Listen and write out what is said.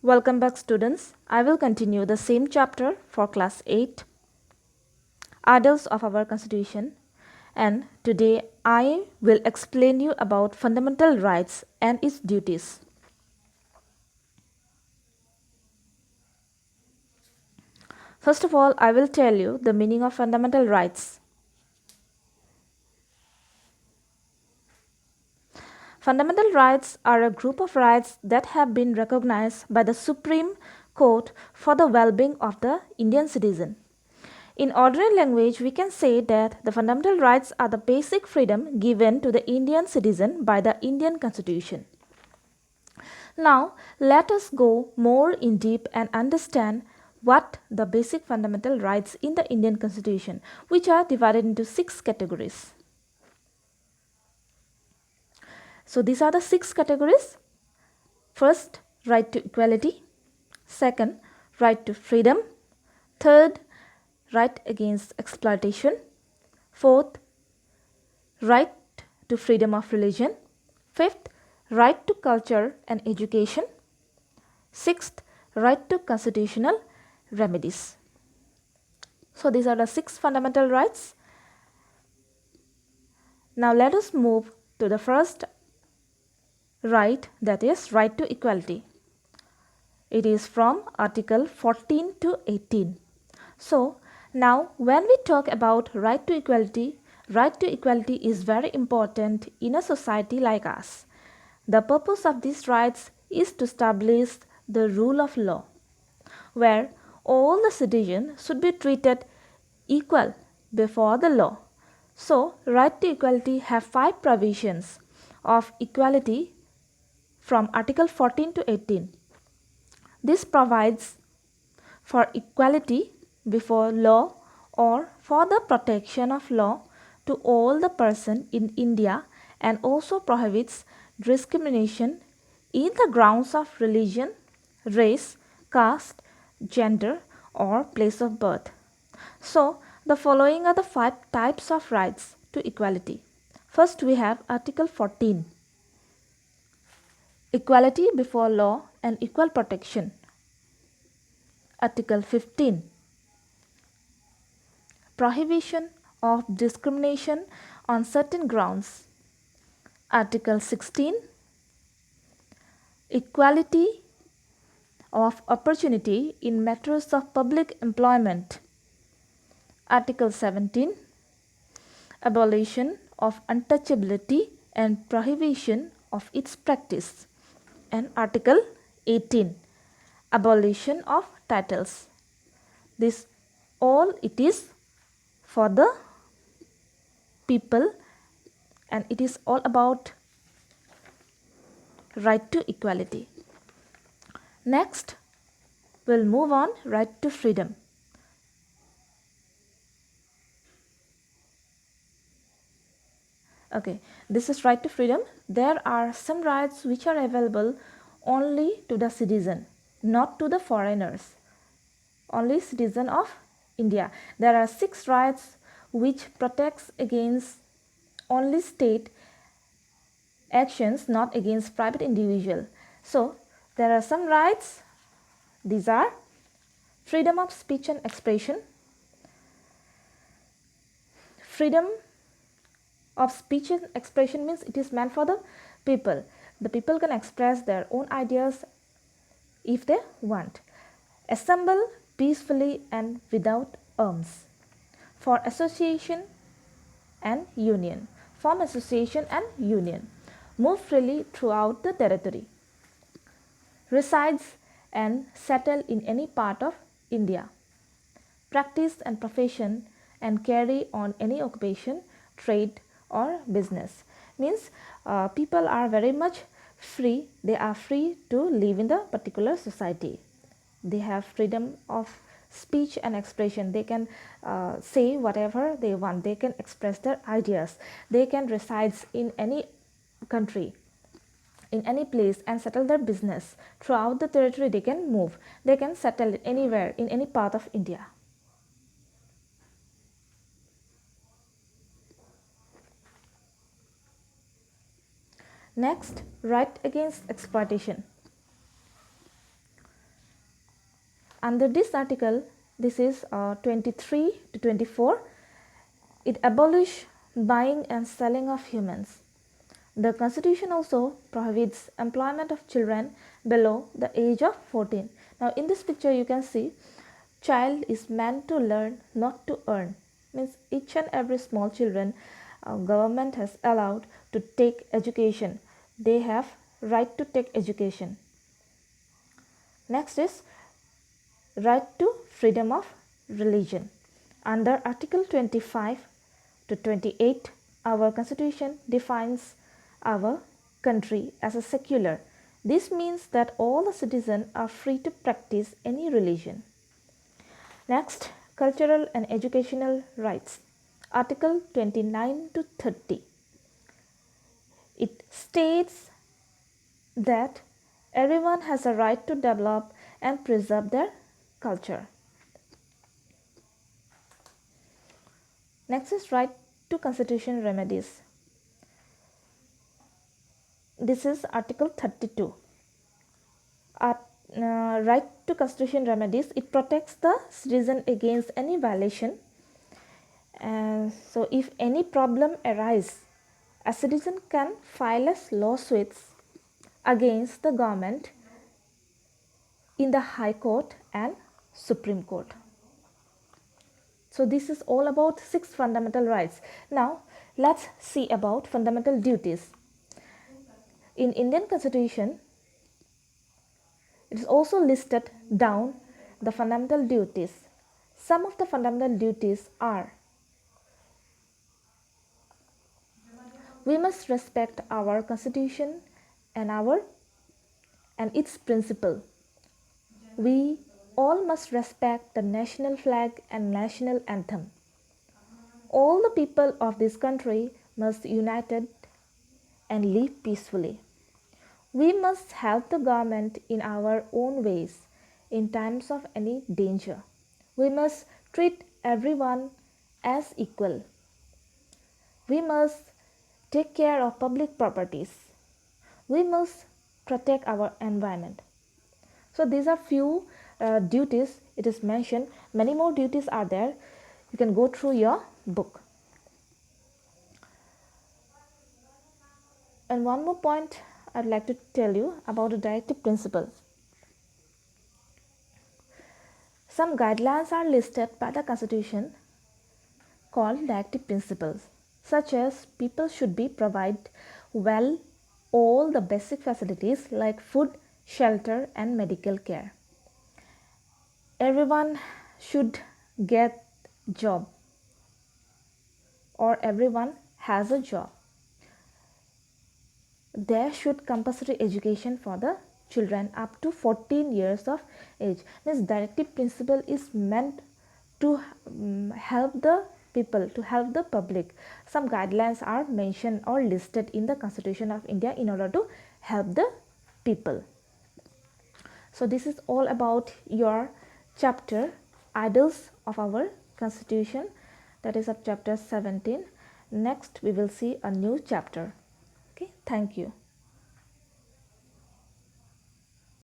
Welcome back, students. I will continue the same chapter for class 8, Articles of our Constitution, and today I will explain you about fundamental rights and its duties. First of all, I will tell you the meaning of fundamental rights. Fundamental rights are a group of rights that have been recognized by the Supreme Court for the well-being of the Indian citizen. In ordinary language, we can say that the fundamental rights are the basic freedom given to the Indian citizen by the Indian Constitution. Now, let us go more in deep and understand what the basic fundamental rights in the Indian Constitution, which are divided into 6 categories. So, these are the 6 categories. First, right to equality. Second, right to freedom. Third, right against exploitation. Fourth, right to freedom of religion. Fifth, right to culture and education. Sixth, right to constitutional remedies. So these are the 6 fundamental rights. Now let us move to the first right, that is right to equality. It is from Article 14 to 18. So now when we talk about right to equality is very important in a society like us. The purpose of these rights is to establish the rule of law, where all the citizens should be treated equal before the law. So, right to equality have 5 provisions of equality from Article 14 to 18. This provides for equality before law or for the protection of law to all the person in India, and also prohibits discrimination in the grounds of religion, race, caste, gender or place of birth. So, the following are the 5 types of rights to equality. First, we have Article 14, equality before law and equal protection. Article 15, prohibition of discrimination on certain grounds. Article 16, equality of opportunity in matters of public employment. Article 17, abolition of untouchability and prohibition of its practice. And Article 18, abolition of titles. This all it is for the people, and it is all about right to equality. Next, we'll move on right to freedom. Okay, this is right to freedom. There are some rights which are available only to the citizen, not to the foreigners. Only citizen of India. There are 6 rights which protects against only state actions, not against private individual. So there are some rights. These are freedom of speech and expression. Freedom of speech and expression means it is meant for the people. The people can express their own ideas if they want. Assemble peacefully and without arms. For association and union. Form association and union. Move freely throughout the territory. Resides and settle in any part of India. Practice and profession and carry on any occupation, trade or business. Means people are very much free. They are free to live in the particular society. They have freedom of speech and expression. They can say whatever they want. They can express their ideas. They can reside in any country, in any place, and settle their business throughout the territory. They can move. They can settle anywhere in any part of India. Next, right against exploitation. Under this article, this is 23 to 24, it abolishes buying and selling of humans. The Constitution also prohibits employment of children below the age of 14. Now in this picture you can see child is meant to learn, not to earn. Means each and every small children government has allowed to take education. They have right to take education. Next is right to freedom of religion. Under Article 25 to 28, our Constitution defines our country as a secular. This means that all the citizens are free to practice any religion. Next, cultural and educational rights. Article 29 to 30. It states that everyone has a right to develop and preserve their culture. Next is right to constitution remedies. This is Article 32. Right to constitution remedies, it protects the citizen against any violation. So if any problem arises, a citizen can file a lawsuit against the government in the High Court and Supreme Court. So this is all about 6 fundamental rights. Now let's see about fundamental duties. In Indian Constitution, it is also listed down the fundamental duties. Some of the fundamental duties are: we must respect our Constitution and its principle. We all must respect the national flag and national anthem. All the people of this country must be united and live peacefully. We must help the government in our own ways in times of any danger. We must treat everyone as equal. We must take care of public properties. We must protect our environment. So these are few duties it is mentioned. Many more duties are there. You can go through your book. And one more point I'd like to tell you about the directive principle. Some guidelines are listed by the Constitution called directive principles, such as people should be provided well all the basic facilities like food, shelter and medical care. Everyone should get job or everyone has a job. There should compulsory education for the children up to 14 years of age. This directive principle is meant to help the people, to help the public. Some guidelines are mentioned or listed in the Constitution of India in order to help the people. So this is all about your chapter Ideals of our Constitution, that is of chapter 17. Next we will see a new chapter. Okay, thank you.